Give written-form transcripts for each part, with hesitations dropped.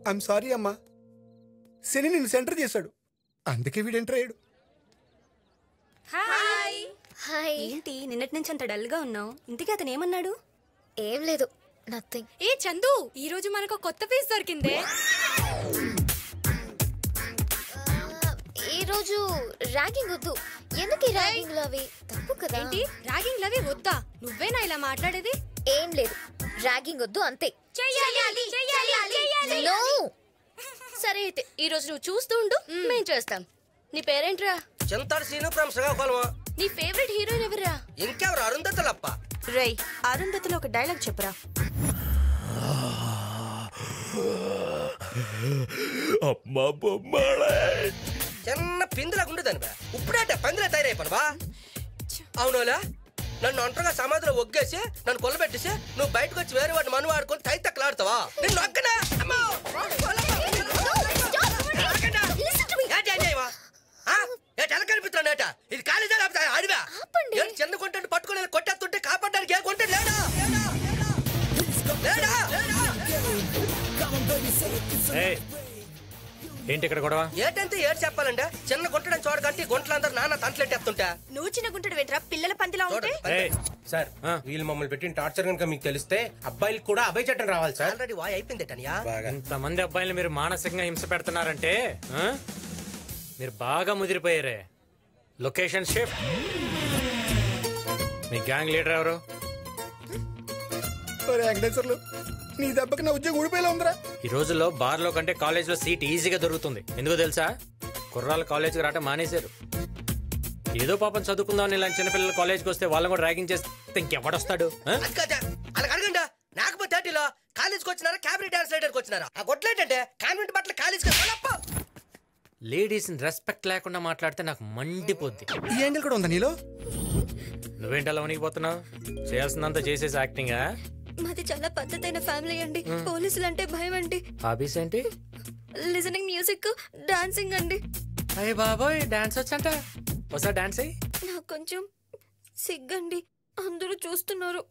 I'm sorry అమ్మా, శని నిన్ను centre చేశాడు, అందుకే వీడు ఎంటర్ అయ్యాడు. Hi hi. ఏంటి నిన్నటి నుంచి అంత డల్ గా ఉన్నావు? ఇంతకీ అతను ఏమన్నాడు? ఏం లేదు, నథింగ్. ఏ చందు, ఈ రోజు మనకు కొత్త పీస్ దొరికిందే. ఈ రోజు ర్యాగింగ్ వద్దు. ఎందుకు ఈ ర్యాగింగ్ లవి? తప్పు కదా. ఏంటి ర్యాగింగ్ లవి వద్దా? నువ్వేనా ఇలా మాట్లాడేది? ఏం లేదు, ర్యాగింగ్ వద్దు అంతే. నో. సరే అయితే ఈ రోజు నువ్వు చూస్తూ ఉండు, మేం చేస్తాం. నీ పేరేంట్రా? చింతాడు సీను ఫ్రమ్ శ్రీకాకుళం. నీ ఫేవరెట్ హీరోయిన్ ఎవరా? ఇంకెవరు? అరుంధతులప్ప. రేయ్, అరుంధతిలో ఒక డైలాగ్ చెప్పురా. అమ్మా బొమ్మలే చిన్న పిందులాగా ఉండేదాని బా, ఇప్పుడేట పందిలా తయారైపోను బా. అవునోలా, నన్ను ఒంటరిగా సమాధిలో ఒగ్గేసి నన్ను కొల్లబెట్టేసి నువ్వు బయటకు వచ్చి వేరే వాడిని మను ఆడుకొని తై తక్కలాడతావా? నిన్ను ఒక్కనా కనిపిస్తున్నాడట. ఇది కాలేజా అడివా? చిన్న కొంటాడు పట్టుకుని కొట్టేస్తుంటే కాపాడడానికి ఏ కొంటాడు లేడా? ఏంటి ఇక్కడ గొడవ? ఏటంటే ఏడు చెప్పాలంటే చిన్న గుంటడని చూడకంటే గుంటలందరూ నాన్న తంటలెట్టేస్తుంటా. నువ్వు చిన్న గుంటడు వెంట్రా, పిల్లల పందిలా ఉంటే. సార్, వీళ్ళు మమ్మల్ని పెట్టిన టార్చర్ కనుక మీకు తెలిస్తే అబ్బాయిలకు కూడా అభయ చట్టం రావాలి సార్. ఆల్రెడీ వాయ్ అయిపోయిందేటనియా. ఇంతమంది అబ్బాయిలు మీరు మానసికంగా హింస పెడుతున్నారంటే మీరు బాగా ముదిరిపోయారే. Location shift. మీ గ్యాంగ్ లీడర్ ఎవరు? వెంకటేశ్వర్లు, నీ దెబ్బకి నా ఉద్యోగం ఊడిపోయేలా ఉందిరా. ఈ రోజుల్లో బార్ లో కంటే కాలేజ్ లో సీట్ ఈజీగా దొరుకుతుంది. ఎందుకో తెలుసా? కుర్రాళ్ళు కాలేజ్కి రావటం మానేశారు. ఏదో పాపం చదువుకుందాం ఇలాంటి చిన్నపిల్లలు కాలేజ్కి వస్తే వాళ్ళని కూడా ర్యాగింగ్ చేస్తే ఇంకెవడొస్తాడు? అలా అడగండి. నాకపోతే థర్టీలో కాలేజ్కి వచ్చినారా, క్యాబినెట్ డాన్స్ రైడర్కి వచ్చినారా? ఆ గొట్లేటంటే కాన్వెంట్ బట్టలు కాలేజ్కి లేడీస్ రెస్పెక్ట్ లేకుండా మాట్లాడితే నాకు మండిపోద్ది. ఈ యాంగిల్ కూడా ఉందా నీలో? నువ్వేంటి అలా వణికిపోతున్నావు? చేయాల్సిందంతా చేసేసి యాక్టింగా? మాది చాలా పద్ధతైన ఫ్యామిలీ అండి. పోలీసులు అంటే భయం అండి. హాబీస్ ఏంటి? లిజనింగ్ మ్యూజిక్, డాన్సింగ్ అండి. అయ్య బాబోయ్, డాన్స్ వచ్చంట. ఒకసారి డాన్స్ అయ్యి. నాకు కొంచెం సిగ్గండి, అందరూ చూస్తున్నారు.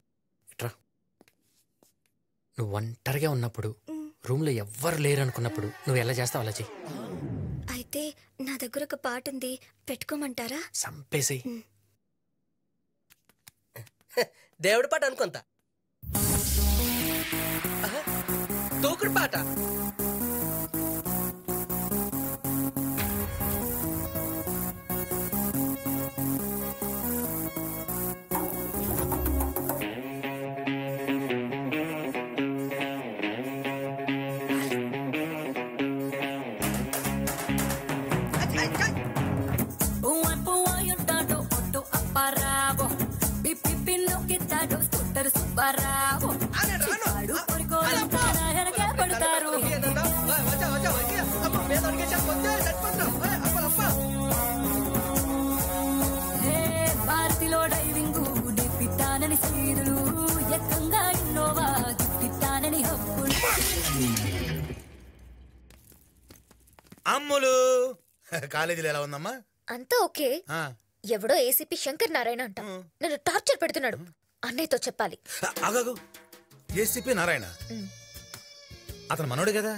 నువ్వు ఒంటరిగా ఉన్నప్పుడు, రూమ్ లో ఎవ్వరు లేరు అనుకున్నప్పుడు నువ్వు ఎలా చేస్తావు అలా చెయ్యి. అయితే నా దగ్గర ఒక పాట ఉంది, పెట్టుకోమంటారా? సంపేసి. దేవుడి పాట అనుకుంత. తూకుడు పాట. భారతిలో డైవింగ్ పిట్టానని సీరులు ఎక్కంగా ఇన్నోవా పిట్టానని హక్కులు. అమ్ములు, కాలేజీలో ఎలా ఉందమ్మా? అంతా ఓకే. ఎవడో ఏసీపీ శంకర్ నారాయణ అంట నన్ను టార్చర్ పెడుతున్నాడు. అన్నయ్యతో చెప్పాలి. ఆగాగు, ఏసీపీ నారాయణ అతను మనోడే కదా?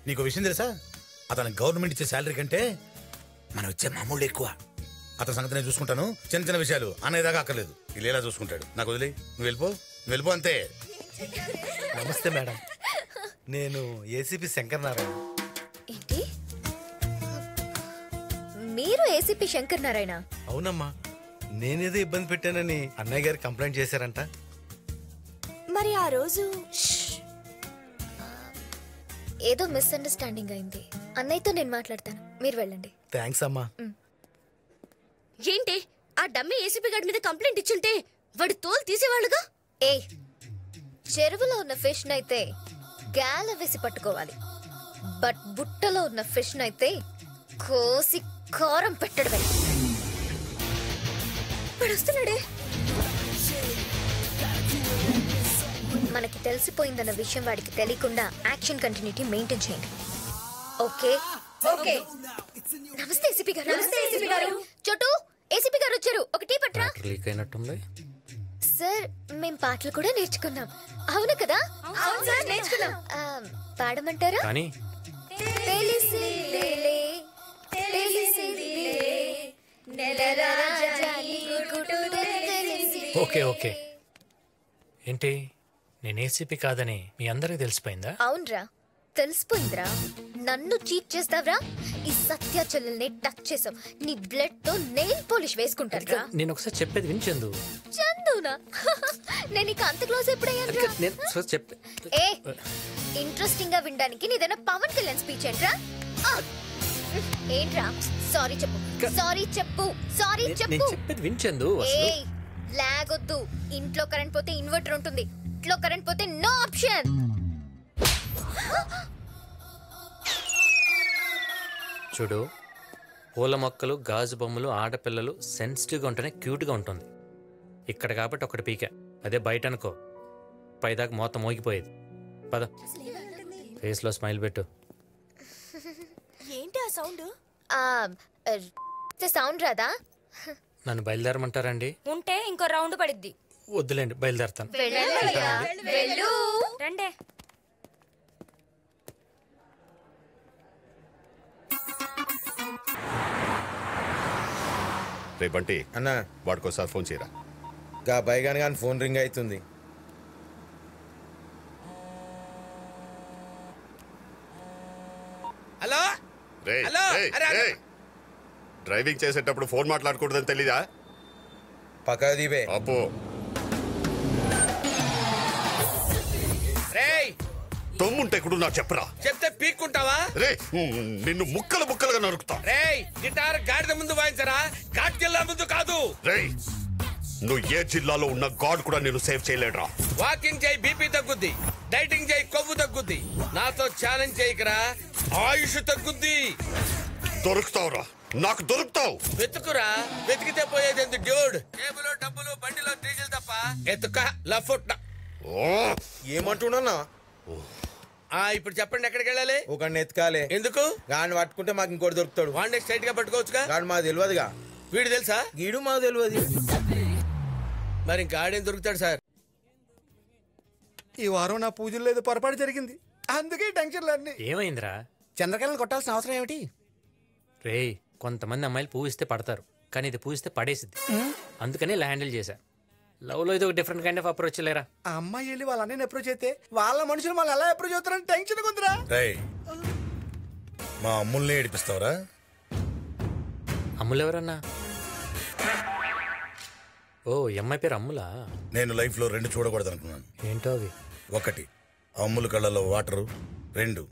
నీకు విషయం తెలుసా? అతను గవర్నమెంట్ ఇచ్చే శాలరీ కంటే మనం ఇచ్చే మామూలు ఎక్కువ. అతని సంగతి నేను చూసుకుంటాను. చిన్న చిన్న విషయాలు అన్నయ్య దాకా అక్కర్లేదు, ఇలా చూసుకుంటాడు. నాకు వదిలే, నువ్వు వెళ్ళిపో అంతే. నమస్తే మేడం, నేను ఏసీపీ శంకర్ నారాయణ. ఏంటి, మీరు ఏసీపీ శంకర్ నారాయణ? అవునమ్మా, నేనేదో ఇబ్బంది పెట్టానని అన్నయ్య గారు కంప్లైంట్ చేశారంట. మరి ఆ రోజు ఏదో మిస్అండర్స్టాండింగ్ అయింది. అన్నయ్యతో నేను మాట్లాడతాను, మీరు వెళ్ళండి. థ్యాంక్స్ అమ్మా. ఏంటి, ఆ డమ్మి ఏసీపీ గారి మీద కంప్లైంట్ ఇచ్చుంటే వాడి తోలు తీసేవాళ్ళుగా. ఏ చెరువులో ఉన్న ఫిష్ నైతే గాల వేసి పట్టుకోవాలి, బట్ బుట్టలో ఉన్న ఫిష్ నైతే కోసి కారం పెట్టడమే. వాడు వస్తున్నాడే. మనకి తెలిసిపోయిందన్న విషయం వాడికి తెలియకుండా యాక్షన్ కంటిన్యూటీ మెయింటైన్ చేయండి. Okay okay. నమస్తే ఏసీపీ గారు. నమస్తే ఏసీపీ గారు. చోటు, ఏసీపీ గారు వచ్చారు, ఒక టీ పట్రా. లీక్ అయినట్టుంది సార్, మేం పాటలు కూడా నేర్చుకున్నాం. అవును కదా నేర్చుకున్నాం. పాడమంటారా? కానీ తెలిసిలేలే, తెలిసిలేలే, నెలరాజా నీ గుట్టు తెలిసిలేలే. Okay okay. ఏంటి నేను ఏసీపీ కాదని మీ అందరికి తెలిసిపోయిందా? అవునరా, తెలిసిపోయిందిరా. నన్ను చీట్ చేస్తావరా? ఈ సత్య చెల్లెల్ని టచ్ చేసావు, నీ బ్లడ్ తో నెయిల్ పాలిష్ వేసుకుంటారా? నేను ఒకసారి చెప్పేది విని చందు. చందునా? నేను ఇక అంత క్లోజ్ ఎప్పుడయ్యాను? నేను చెప్పే ఏ ఇంట్రెస్టింగ్ గా వినడానికి నీదైనా పవన్ కళ్యాణ్ స్పీచ్ ఏంట్రా? ఏంట్రా? సారీ చెప్పు, సారీ చెప్పు, సారీ చెప్పు. నేను చెప్పేది విని చందు. ఏ లాగొద్దు. ఇంట్లో కరెంట్ పోతే ఇన్వర్టర్ ఉంటుంది, ఇంట్లో కరెంట్ పోతే నో ఆప్షన్. చూడు, పూల మొక్కలు, గాజు బొమ్మలు, ఆడపిల్లలు సెన్సిటివ్గా ఉంటేనే క్యూట్గా ఉంటుంది. ఇక్కడ కాబట్టి ఒకటి పీక, అదే బయట అనుకో పైదాకా మొత్తం మోగిపోయేది. పద, ఫేస్లో స్మైల్ పెట్టు. ఏంటి ఆ సౌండ్? సౌండ్ రాదా? నన్ను బయలుదేరమంటారండి? ఉంటే ఇంకో రౌండ్ పడిద్ది. వద్దులేండి, బయలుదేరతాను. రండే. రే బంటి అన్నా వాడికోసారి ఫోన్ చేయరా. గా బైగాని కానీ ఫోన్ రింగ్ అవుతుంది. హలో రే హలో, అరే, అరే. డ్రైవింగ్ చేసేటప్పుడు ఫోన్ మాట్లాడకూడదని తెలీదా? పక్కా దీపే అబ్బో, రేయ్ తమ్ముంటే కూడా నాకు చెప్పరా. చెప్తే పీక్కుంటావా? రే నిన్ను ముక్కలు ముక్కలుగా నరుకుతా. రేయ్ గిటార్ గాడిద ముందు వాయించరా, ఘాట్కెళ్ళ ముందు కాదు. రేయ్ నువ్వు ఏ జిల్లాలో ఉన్న గాడ్ కూడా నేను సేవ్ చేయలేడురా. వాకింగ్ చేయి, బీపీ తగ్గుద్ది. డైటింగ్ చేయి, కొవ్వు తగ్గుద్ది. నాతో ఛాలెంజ్ చేయకరా, ఆయుష్ తగ్గుద్ది. దొరుకుతావురా, నాకు దొరుకుతావు. వెతుకురా, వెతికితే పోయేది ఎందుకు డ్యూడ్? టేబుల్ డబ్బులు, బండిలో డీజిల్ తప్ప ఎత్తుక లఫుట్. ఏమంటున్నా? ఇప్పుడు చెప్పండి, ఎక్కడికి వెళ్ళాలి? ఒక ఎత్కాలే. ఎందుకు? గాని పట్టుకుంటే మాకు ఇంకోటి దొరుకుతాడు. వాడిని స్ట్రైట్ గా పట్టుకోవచ్చుగా. గాడు మాకు తెలియదుగా. వీడు తెలుసా? గీడు మాకు తెలియదు. మరి ఇంకా ఆడేం దొరుకుతాడు సార్? ఈ వారం నా పూజలు లేదు, పొరపాటు జరిగింది, అందుకే టెన్షన్లు అన్ని. ఏమైందిరా? చంద్రకళను కొట్టాల్సిన అవసరం ఏమిటి? రేయ్, కొంతమంది అమ్మాయిలు పూజిస్తే పడతారు, కానీ ఇది పూజిస్తే పడేసిద్ది. అందుకని ఇలా హ్యాండిల్ చేశా. లవ్ లో ఇది ఒక డిఫరెంట్ కైండ్ ఆఫ్ అప్రోచ్ లేరా. ఆ అమ్మాయి వెళ్ళి వాళ్ళ అన్నయ్యని అప్రోచ్ అయితే వాళ్ళ మనుషులు వాళ్ళు ఎలా అప్రోచ్ అవుతారని టెన్షన్ ఉందిరా. రేయ్, మా అమ్ముల్ని ఏడిపిస్తావరా? అమ్ములు ఎవరన్నా? ఓ, ఈ అమ్మాయి పేరు అమ్ములా? నేను లైఫ్ లో 2 చూడకూడదు అనుకున్నాను. ఏంటో అవి? 1 అమ్ముల కళ్ళలో వాటరు, 2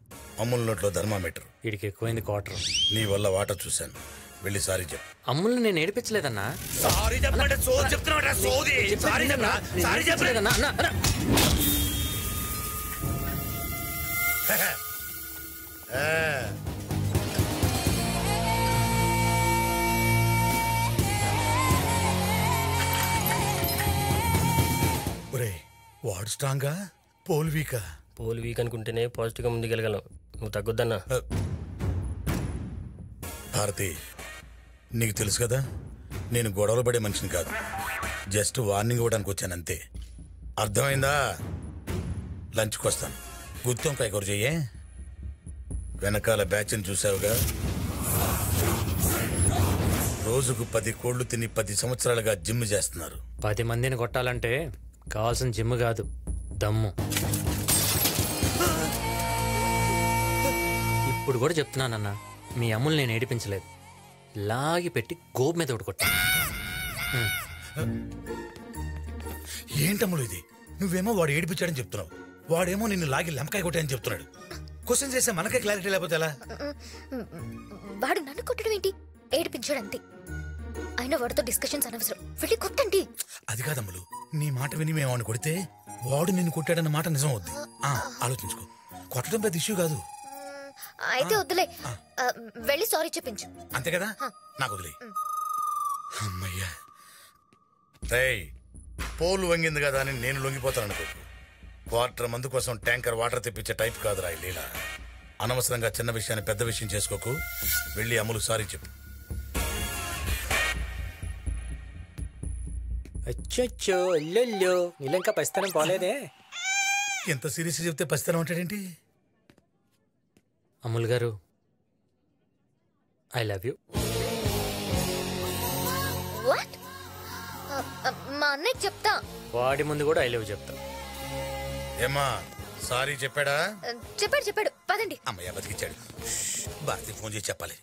అమ్ముల నోట్లో థర్మామీటర్. వీడికి ఎక్కువైంది క్వార్టర్. నీ వల్ల వాటర్ చూశాను, వెళ్ళి సారీ చెప్పు. అమ్ముల్ని నేను ఏడిపించలేదన్నా. సారీ చెప్పండి. సోది చెప్తున్నాడు, సోది. సారీ చెప్పరా, సారీ చెప్పలేదన్నా. వాడు స్ట్రాంగా, పోల్ వీకా? పోల్ వీక్ అనుకుంటేనే పాజిటివ్ గా ముందుకెళ్ళగలం. నువ్వు తగ్గొద్దన్నా. భారతి, నీకు తెలుసు కదా నేను గొడవలు పడే మనిషిని కాదు. జస్ట్ వార్నింగ్ ఇవ్వడానికి వచ్చాను అంతే. అర్థమైందా? లంచ్కి వస్తాను. గుత్తంకాయ కూర చెయ్యే. వెనకాల బ్యాచ్ని చూసావుగా, రోజుకు 10 కోళ్లు తిని 10 సంవత్సరాలుగా జిమ్ చేస్తున్నారు. 10 మందిని కొట్టాలంటే కావాల్సిన జిమ్ కాదు, దమ్ము. ఇప్పుడు కూడా చెప్తున్నానన్నా, మీ అమ్ములు నేను ఏడిపించలేదు. లాగి పెట్టి గోపు మీద కొట్టా. ఏంటమ్ముడు ఇది? నువ్వేమో వాడు ఏడిపించాడని చెప్తున్నావు, వాడేమో నిన్ను లాగి లెంకాయ కొట్టాయని చెప్తున్నాడు. క్వశ్చన్ చేస్తే మనకే క్లారిటీ లేకపోతే ఎలా? వాడు నన్ను కొట్టడం ఏంటి? ఏడిపించాడు అంతే. అయినా వాడితో డిస్కషన్స్ అనవసరం, వెళ్ళి కొట్టండి. అది కాదమ్ములు, నీ మాట విని మేము కొడితే వాడు నిన్ను కొట్టాడన్న మాట నిజం అవుద్ది. ఆలోచించుకో, కొట్టడం పెద్ద ఇష్యూ కాదు. అయితే వద్దులే, వెళ్ళి సారీ చెప్పించు. అంతే కదా, నాకు వదిలే. అమ్మయ్యా. రేయ్, పోలు వంగింది కదా అని నేను లొంగిపోతాను అనుకోకు. క్వార్టర్ మందు కోసం ట్యాంకర్ వాటర్ తెప్పించే టైప్ కాదురా ఈ లీల. అనవసరంగా చిన్న విషయాన్ని పెద్ద విషయం చేసుకోకు. వెళ్ళి అమ్ములు సారీ చెప్పు. అచ్చో అల్లెల్లో, నీళ్ళంకా పరిస్థితి పోలేదే. ఎంత సీరియస్ చెప్తే పసితనం ఉంటాడేంటి? అమ్ముల్ గారు, ఐ లవ్ యూ. వాట్? మా అన్నయ్య చెప్తా. వాడి ముందు కూడా ఐ లవ్ చెప్తా. ఏమ్మా సారీ చెప్పాడా? చెప్పాడు పదండి. అమ్మయ్య బతికిచ్చాడు. భారతి ఫోన్ చేసి చెప్పాలి.